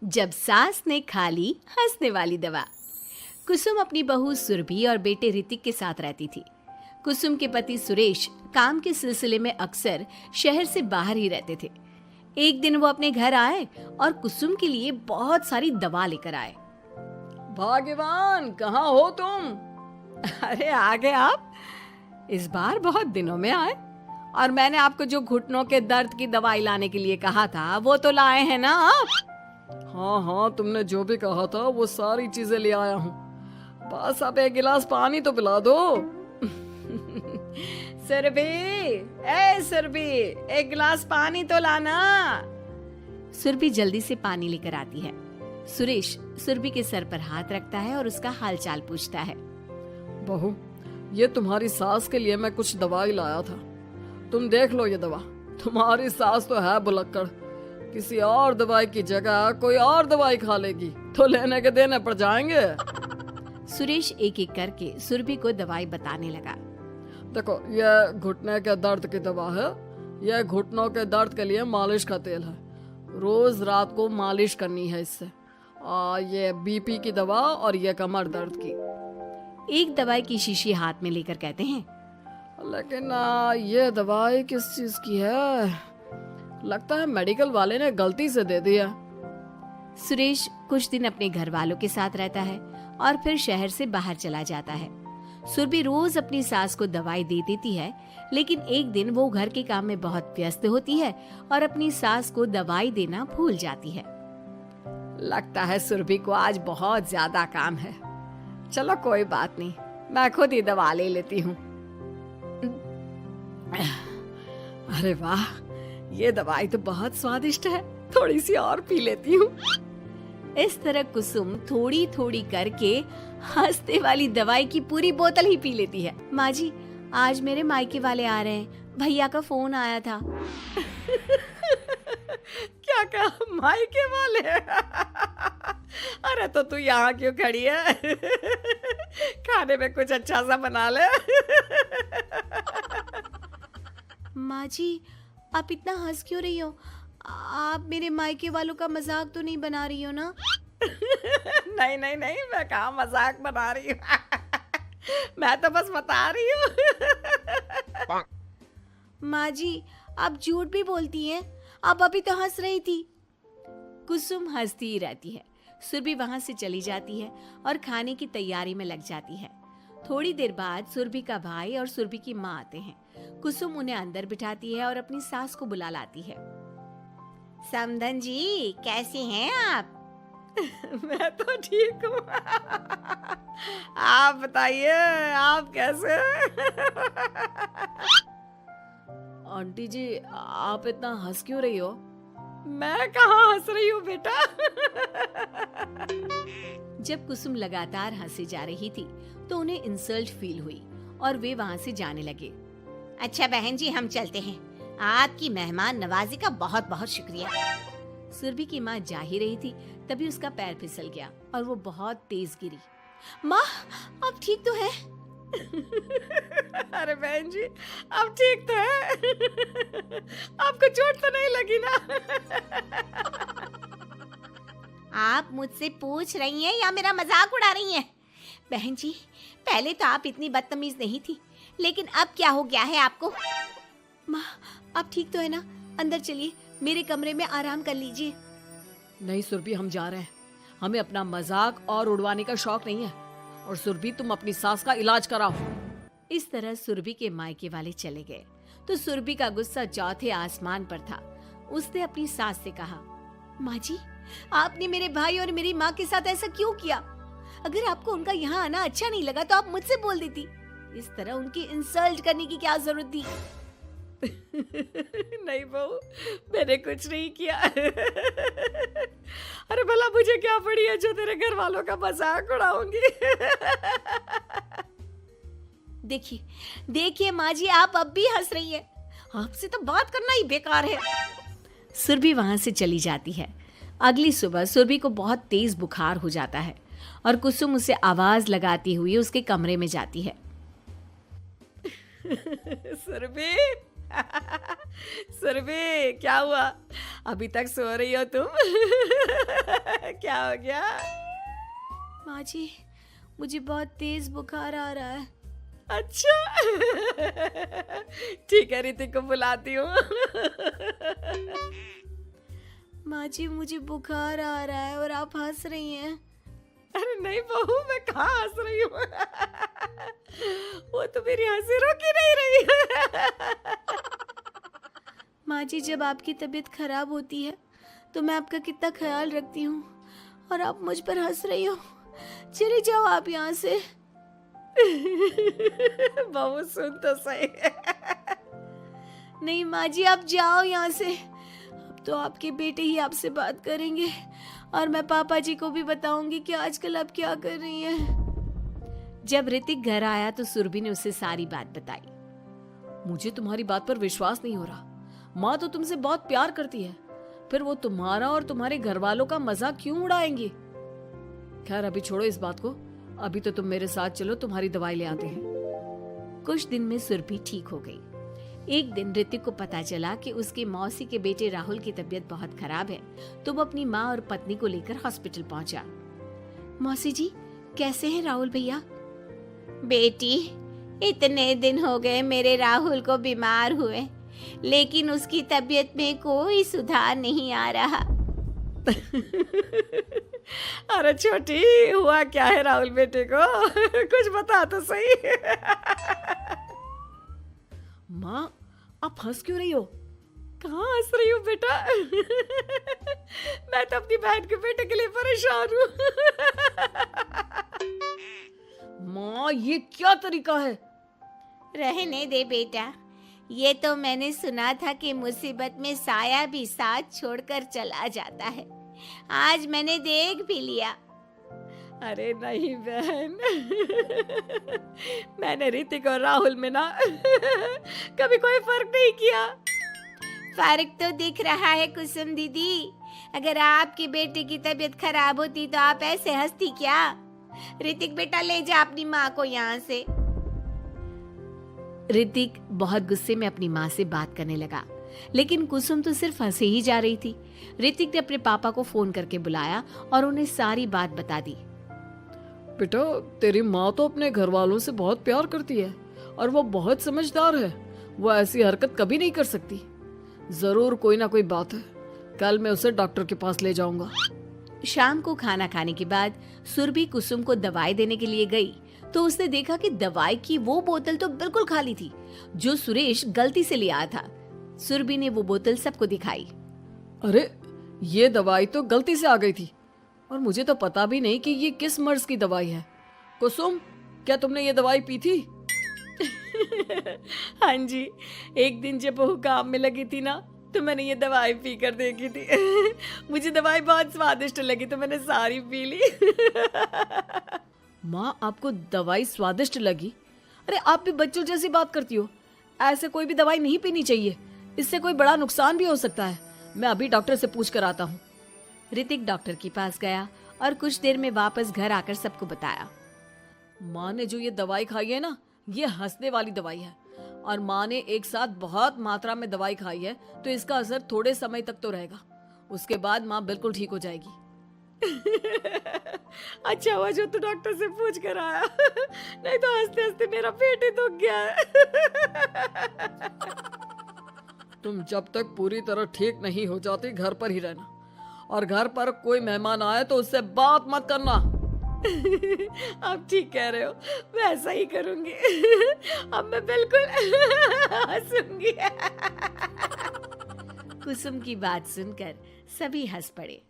जब सास ने खा ली हंसने वाली दवा। कुसुम अपनी बहू सुरभि और बेटे ऋतिक के साथ रहती थी। कुसुम के पति सुरेश काम के सिलसिले में अक्सर शहर से बाहर ही रहते थे। एक दिन वो अपने घर आए और कुसुम के लिए बहुत सारी दवा लेकर आए। भाग्यवान, कहाँ हो तुम? अरे आ गए आप। इस बार बहुत दिनों में आए और मैंने आपको जो घुटनों के दर्द की दवाई लाने के लिए कहा था वो तो लाए हैं ना आप? हाँ हाँ, तुमने जो भी कहा था वो सारी चीजें ले आया हूँ। बस अब एक गिलास पानी तो पिला दो। सुरभि, एक गिलास पानी तो लाना। सुरभि जल्दी से पानी लेकर आती है। सुरेश सुरभि के सर पर हाथ रखता है और उसका हालचाल पूछता है। बहू, ये तुम्हारी सास के लिए मैं कुछ दवाई लाया था। तुम देख लो ये दवा। तुम्हारी सास तो है भुलक्कड़, किसी और दवाई की जगह कोई और दवाई खा लेगी तो लेने के देने पड़ जाएंगे। सुरेश एक एक करके सुरभि को दवाई बताने लगा। देखो, यह घुटने के दर्द की दवा है। यह घुटनों के दर्द के लिए मालिश का तेल है। रोज रात को मालिश करनी है इससे। ये बीपी की दवा और ये कमर दर्द की। एक दवाई की शीशी हाथ में लेकर कहते हैं, लेकिन ये दवाई किस चीज की है? लगता है मेडिकल वाले ने गलती से दे दिया। सुरेश कुछ दिन अपने घर वालों के साथ रहता है और फिर शहर से बाहर चला जाता है। सुरभि रोज अपनी सास को दवाई दे देती है, लेकिन एक दिन वो घर के काम में बहुत व्यस्त होती है और अपनी सास को दवाई देना भूल जाती है। लगता है सुरभि को आज बहुत ज्यादा काम है। चलो कोई बात नहीं, मैं खुद ही दवा ले लेती हूँ। अरे वाह, ये दवाई तो बहुत स्वादिष्ट है। थोड़ी सी और पी लेती हूँ। इस तरह कुसुम थोड़ी थोड़ी करके हंसने वाली दवाई की पूरी बोतल ही पी लेती है। माँ जी, आज मेरे मायके वाले आ रहे हैं। भैया का फोन आया था। क्या कहा? मायके वाले? अरे तो तू यहाँ क्यों खड़ी है? खाने में कुछ अच्छा सा बना ले। माँ जी, आप इतना हंस क्यों रही हो? आप मेरे मायके वालों का मजाक तो नहीं बना रही हो ना? नहीं नहीं नहीं, मैं कहाँ मजाक बना रही हूँ। मैं तो बस बता रही हूँ। माँ जी, आप झूठ भी बोलती हैं। आप अभी तो हंस रही थी। कुसुम हंसती ही रहती है। सुरभि वहां से चली जाती है और खाने की तैयारी में लग जाती है। थोड़ी देर बाद सुरभि का भाई और सुरभि की माँ आते हैं। कुसुम उन्हें अंदर बिठाती है और अपनी सास को बुला लाती है। समधन जी, कैसी हैं आप? मैं तो ठीक हूँ। आप बताइए, आप कैसे? आंटी जी, आप इतना हंस क्यों रही हो? मैं कहाँ हंस रही हूँ बेटा। जब कुसुम लगातार हंसे जा रही थी तो उन्हें इंसल्ट फील हुई और वे वहाँ से जाने लगे। अच्छा बहन जी, हम चलते हैं। आपकी मेहमान नवाजी का बहुत बहुत शुक्रिया। सुरभि की माँ जा ही रही थी, तभी उसका पैर फिसल गया और वो बहुत तेज गिरी। माँ, आप ठीक तो है? अरे बहन जी, आप ठीक तो है? आपको चोट तो नहीं लगी ना? आप मुझसे पूछ रही हैं या मेरा मजाक उड़ा रही हैं? बहन जी, पहले तो आप इतनी बदतमीज नहीं थी, लेकिन अब क्या हो गया है आपको? माँ, आप ठीक तो है ना? अंदर चलिए, मेरे कमरे में आराम कर लीजिए। नहीं सुरभि, हम जा रहे हैं। हमें अपना मजाक और उड़वाने का शौक नहीं है। और सुरभि, तुम अपनी सास का इलाज कराओ। इस तरह सुरभि के मायके वाले चले गए तो सुरभि का गुस्सा चौथे आसमान पर था। उसने अपनी सास से कहा, माँ जी, आपने मेरे भाई और मेरी माँ के साथ ऐसा क्यों किया? अगर आपको उनका यहाँ आना अच्छा नहीं लगा तो आप मुझसे बोल देती। इस तरह उनकी इंसल्ट करने की क्या जरूरत थी? नहीं बहू, मैंने कुछ नहीं किया। अरे भला मुझे क्या पड़ी है जो तेरे घर वालों का मजाक उड़ाऊंगी? देखिए देखिए माँ जी, आप अब भी हंस रही हैं। आपसे तो बात करना ही बेकार है। सुरभि वहां से चली जाती है। अगली सुबह सुरभि को बहुत तेज बुखार हो जाता है और कुसुम उसे आवाज लगाती हुई उसके कमरे में जाती है। सुरभि, सुरभि, क्या हुआ? अभी तक सो रही हो तुम? क्या हो गया? माँ जी, मुझे बहुत तेज बुखार आ रहा है। अच्छा। ठीक है, ऋतिक को बुलाती हूँ। माँ जी, मुझे बुखार आ रहा है और आप हंस रही हैं। अरे नहीं बहू, मैं कहाँ हंस रही हूँ। वो तो मेरी हंसी रोक ही नहीं रही है। माँ जी, जब आपकी तबीयत खराब होती है तो मैं आपका कितना ख्याल रखती हूँ और आप मुझ पर हंस रही हो। चले जाओ आप यहाँ से। बहू सुन तो सही। नहीं माँ जी, आप जाओ यहाँ से। अब तो आपके बेटे ही आपसे बात करेंगे और मैं पापा जी को भी बताऊंगी कि आजकल आप क्या कर रही हैं। जब ऋतिक घर आया तो सुरभि ने उसे सारी बात बताई। मुझे तुम्हारी बात पर विश्वास नहीं हो रहा। माँ तो तुमसे बहुत प्यार करती है, फिर वो तुम्हारा और तुम्हारे घर वालों का मजाक क्यों उड़ाएंगी? खैर अभी छोड़ो इस बात को, अभी तो तुम मेरे साथ चलो, तुम्हारी दवाई ले आते हैं। कुछ दिन में सुरभि ठीक हो गई। एक दिन ऋतिक को पता चला कि उसके मौसी के बेटे राहुल की तबीयत बहुत खराब है, तो वो अपनी माँ और पत्नी को लेकर हॉस्पिटल पहुंचा। मौसी जी, कैसे हैं राहुल भैया? बेटी, इतने दिन हो गए मेरे राहुल को बीमार हुए, लेकिन उसकी तबीयत में कोई सुधार नहीं आ रहा। अरे छोटी, हुआ क्या है राहुल बेटे को? कुछ बता तो सही। माँ, आप हंस क्यों रही हो? कहाँ हंस रही हो बेटा? मैं तो अपनी बहन के बेटे के लिए परेशान हूँ। माँ, ये क्या तरीका है? रहने दे बेटा, ये तो मैंने सुना था कि मुसीबत में साया भी साथ छोड़कर चला जाता है। आज मैंने देख भी लिया। अरे नहीं बहन, मैंने ऋतिक और राहुल में ना कभी कोई फर्क नहीं किया। फर्क तो दिख रहा है कुसुम दीदी। अगर आपकी बेटे की तबीयत खराब होती तो आप ऐसे हंसती क्या? ऋतिक बेटा, ले जा अपनी माँ को यहाँ से। ऋतिक बहुत गुस्से में अपनी माँ से बात करने लगा, लेकिन कुसुम तो सिर्फ हंसे ही जा रही थी। ऋतिक ने अपने पापा को फोन करके बुलाया और उन्हें सारी बात बता दी। बेटा, तेरी माँ तो अपने घर वालों से बहुत प्यार करती है और वो बहुत समझदार है। वो ऐसी हरकत कभी नहीं कर सकती। जरूर कोई ना कोई बात है। कल मैं उसे डॉक्टर के पास ले जाऊंगा। शाम को खाना खाने के बाद सुरभि कुसुम को दवाई देने के लिए गई तो उसने देखा कि दवाई की वो बोतल तो बिल्कुल खाली थी जो सुरेश गलती से ले आया था। सुरभि ने वो बोतल सबको दिखाई। अरे, ये दवाई तो गलती से आ गई थी और मुझे तो पता भी नहीं कि ये किस मर्ज की दवाई है। कुसुम, क्या तुमने ये दवाई पी थी? हाँ जी, एक दिन जब वो काम में लगी थी ना, तो मैंने ये दवाई पी कर देखी थी। मुझे दवाई बहुत स्वादिष्ट लगी तो मैंने सारी पी ली। माँ, आपको दवाई स्वादिष्ट लगी? अरे आप भी बच्चों जैसी बात करती हो। ऐसे कोई भी दवाई नहीं पीनी चाहिए, इससे कोई बड़ा नुकसान भी हो सकता है। मैं अभी डॉक्टर से पूछ कर आता हूँ। ऋतिक डॉक्टर के पास गया और कुछ देर में वापस घर आकर सबको बताया। माँ ने जो ये दवाई खाई है ना, ये हंसने वाली दवाई है और माँ ने एक साथ बहुत मात्रा में दवाई खाई है, तो इसका असर थोड़े समय तक तो रहेगा। उसके बाद माँ बिल्कुल ठीक हो जाएगी। अच्छा हुआ जो तू डॉक्टर से पूछ कर आया, नहीं तो हंसते हंसते मेरा पेट ही दुख गया है। तुम जब तक पूरी तरह ठीक नहीं हो जाती घर पर ही रहना, और घर पर कोई मेहमान आए तो उससे बात मत करना। आप ठीक कह रहे हो, मैं ऐसा ही करूंगी। अब मैं बिल्कुल हंसूंगी। कुसुम की बात सुनकर सभी हंस पड़े।